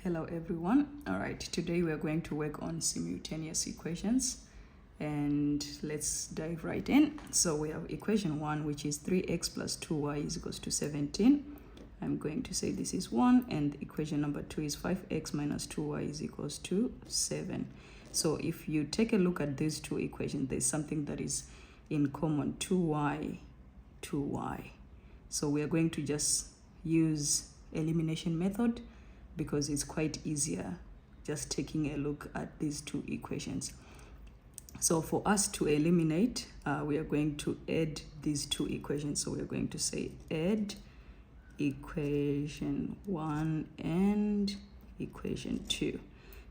Hello everyone. All right, today we are going to work on simultaneous equations, and let's dive right in. So we have equation 1, which is 3x plus 2y is equals to 17. I'm going to say this is 1, and equation number 2 is 5x minus 2y is equals to 7. So if you take a look at these two equations, there's something that is in common, 2y. So we are going to just use elimination method because it's quite easier just taking a look at these two equations. So for us to eliminate, we are going to add these two equations. So we are going to say add equation 1 and equation 2.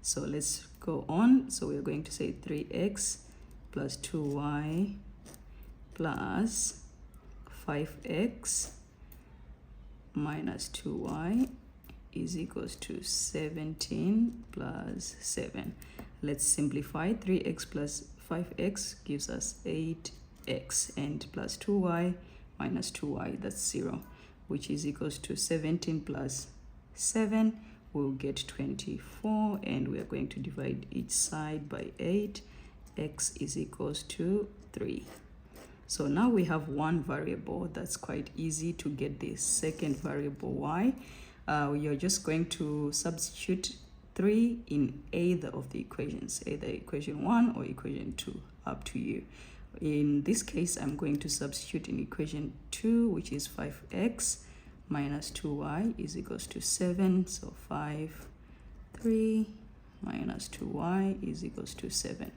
So let's go on. So we are going to say 3x plus 2y plus 5x minus 2y is equals to 17 plus 7. Let's simplify. 3x plus 5x gives us 8x, and plus 2y minus 2y, that's 0, which is equals to 17 plus 7. We'll get 24, and we are going to divide each side by 8. X is equals to 3. So now we have one variable. That's quite easy to get the second variable, y. You're just going to substitute 3 in either of the equations, either equation 1 or equation 2, up to you. In this case, I'm going to substitute in equation 2, which is 5x minus 2y is equals to 7. So 3 minus 2y is equals to 7.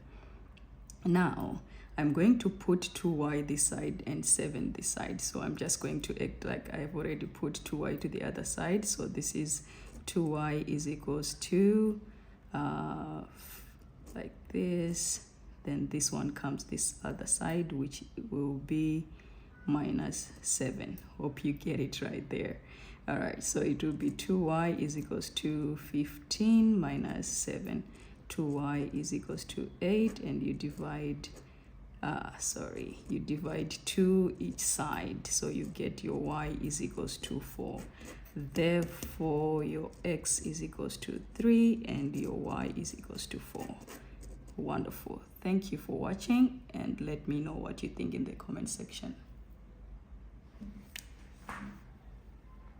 Now, I'm going to put 2y this side and 7 this side. So I'm just going to act like I've already put 2y to the other side. So this is 2y is equals to like this. Then this one comes this other side, which will be minus 7. Hope you get it right there. All right, so it will be 2y is equals to 15 minus 7. 2y is equals to 8, and you divide you divide 2 each side, so you get your y is equals to 4. Therefore your x is equals to 3 and your y is equals to 4. Wonderful. Thank you for watching, and let me know what you think in the comment section.